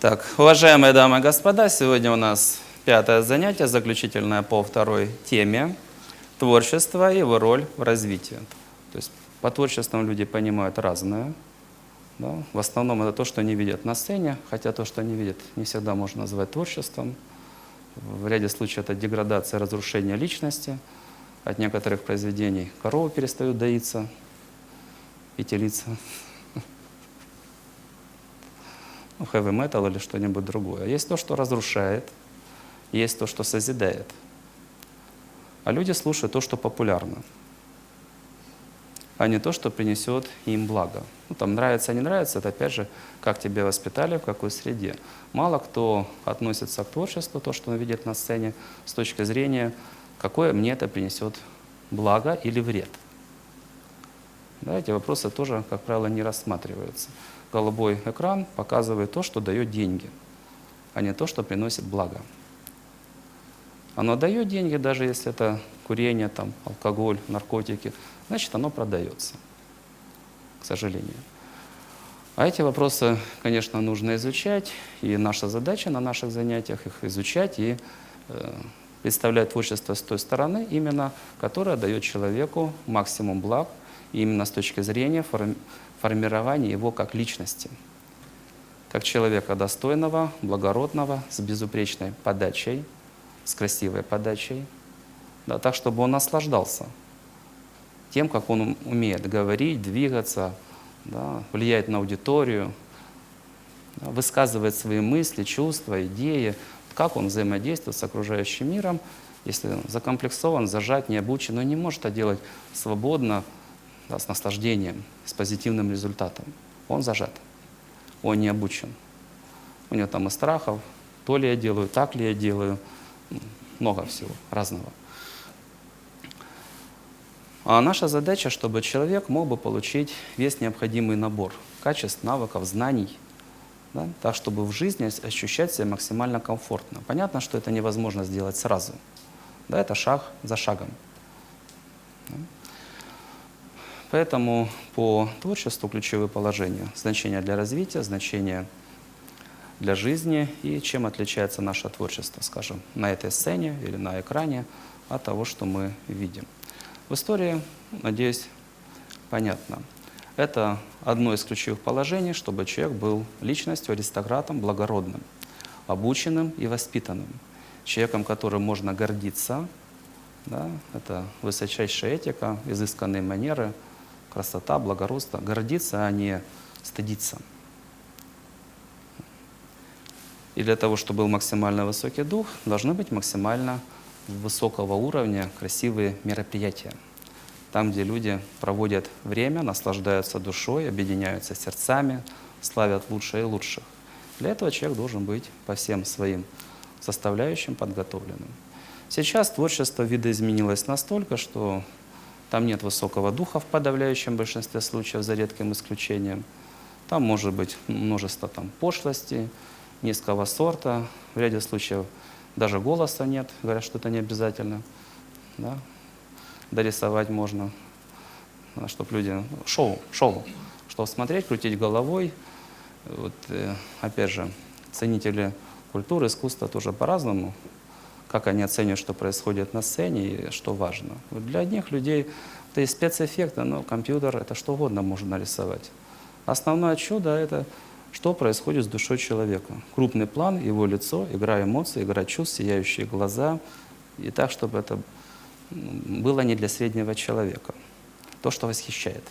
Так, уважаемые дамы и господа, сегодня у нас 5-е занятие, заключительное по второй теме – творчество и его роль в развитии. То есть по творчествам люди понимают разное. Да? В основном это то, что они видят на сцене, хотя то, что они видят, не всегда можно назвать творчеством. В ряде случаев это деградация, разрушение личности. От некоторых произведений коровы перестают доиться и телиться. Heavy metal или что-нибудь другое. Есть то, что разрушает, есть то, что созидает. А люди слушают то, что популярно, а не то, что принесет им благо. Ну, там нравится, не нравится, это опять же, как тебя воспитали, в какой среде. Мало кто относится к творчеству, то, что он видит на сцене, с точки зрения, какое мне это принесет благо или вред. Да, эти вопросы тоже, как правило, не рассматриваются. Голубой экран показывает то, что дает деньги, а не то, что приносит благо. Оно дает деньги, даже если это курение, там, алкоголь, наркотики, значит, оно продается, к сожалению. А эти вопросы, конечно, нужно изучать, и наша задача на наших занятиях их изучать и представлять творчество с той стороны, именно которая дает человеку максимум благ, именно с точки зрения формирования его как личности, как человека достойного, благородного, с безупречной подачей, с красивой подачей, да, так, чтобы он наслаждался тем, как он умеет говорить, двигаться, да, влиять на аудиторию, да, высказывать свои мысли, чувства, идеи, как он взаимодействует с окружающим миром, если закомплексован, зажат, не обучен, он не может это делать свободно, да, с наслаждением, с позитивным результатом. Он зажат, он не обучен. У него там и страхов, то ли я делаю, так ли я делаю, много всего разного. А наша задача, чтобы человек мог бы получить весь необходимый набор качеств, навыков, знаний, да, так, чтобы в жизни ощущать себя максимально комфортно. Понятно, что это невозможно сделать сразу. Да, это шаг за шагом. Да. Поэтому по творчеству ключевые положения: значение для развития, значение для жизни и чем отличается наше творчество, скажем, на этой сцене или на экране от того, что мы видим. В истории, надеюсь, понятно. Это одно из ключевых положений, чтобы человек был личностью, аристократом, благородным, обученным и воспитанным, человеком, которым можно гордиться. Да, это высочайшая этика, изысканные манеры, красота, благородство. Гордиться, а не стыдиться. И для того, чтобы был максимально высокий дух, должны быть максимально высокого уровня красивые мероприятия. Там, где люди проводят время, наслаждаются душой, объединяются сердцами, славят лучшее и лучших. Для этого человек должен быть по всем своим составляющим подготовленным. Сейчас творчество видоизменилось настолько, что там нет высокого духа в подавляющем большинстве случаев, за редким исключением. Там может быть множество пошлости, низкого сорта, в ряде случаев даже голоса нет, говорят, что это не обязательно. Да? Дорисовать можно, чтобы люди... Шоу, чтобы смотреть, крутить головой. Вот, опять же, ценители культуры, искусства тоже по-разному, как они оценивают, что происходит на сцене и что важно. Вот для одних людей это и спецэффекты, но компьютер — это что угодно можно нарисовать. Основное чудо — это что происходит с душой человека. Крупный план, его лицо, игра эмоций, игра чувств, сияющие глаза. И так, чтобы это было не для среднего человека. То, что восхищает.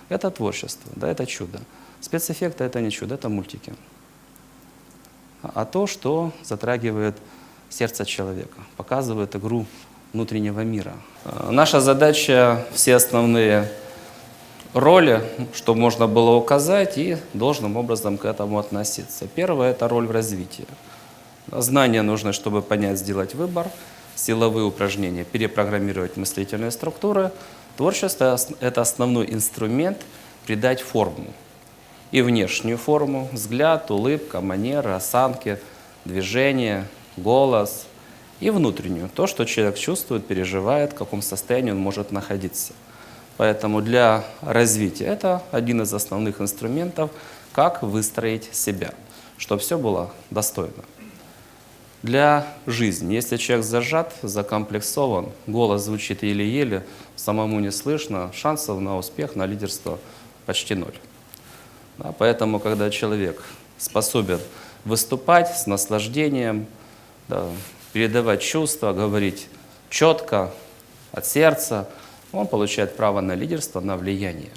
Это творчество, да, это чудо. Спецэффекты — это не чудо, это мультики. А то, что затрагивает сердце человека, показывает игру внутреннего мира. Наша задача — все основные роли, что можно было указать, и должным образом к этому относиться. Первое — это роль в развитии. Знания нужны, чтобы понять, сделать выбор, силовые упражнения, перепрограммировать мыслительные структуры. Творчество — это основной инструмент придать форму. И внешнюю форму: взгляд, улыбка, манеры, осанки, движение, голос. И внутреннюю — то, что человек чувствует, переживает, в каком состоянии он может находиться. Поэтому для развития это один из основных инструментов, как выстроить себя. чтобы все было достойно. Для жизни, если человек зажат, закомплексован, голос звучит еле-еле, самому не слышно, шансов на успех, на лидерство почти ноль. Да, поэтому, когда человек способен выступать с наслаждением, да, передавать чувства, говорить четко, от сердца, он получает право на лидерство, на влияние.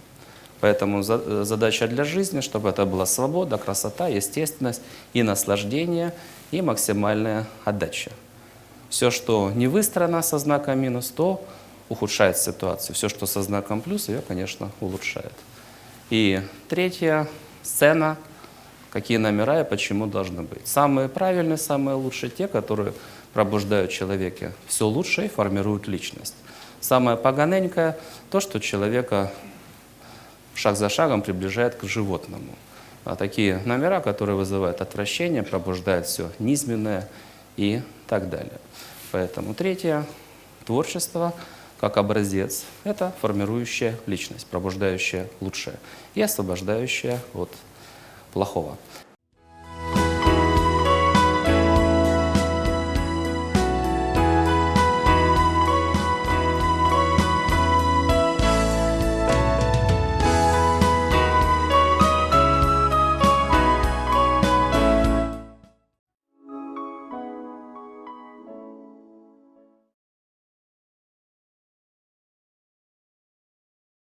Поэтому задача для жизни, чтобы это была свобода, красота, естественность и наслаждение, и максимальная отдача. Все, что не выстроено со знаком минус, то ухудшает ситуацию. Все, что со знаком плюс, ее, конечно, улучшает. И третья сцена, какие номера и почему должны быть. Самые правильные, самые лучшие те, которые пробуждают в человеке все лучшее и формируют личность. Самое поганенькое – то, что человека шаг за шагом приближает к животному. А такие номера, которые вызывают отвращение, пробуждают все низменное и так далее. Поэтому третье – творчество как образец – это формирующая личность, пробуждающая лучшее и освобождающая от плохого.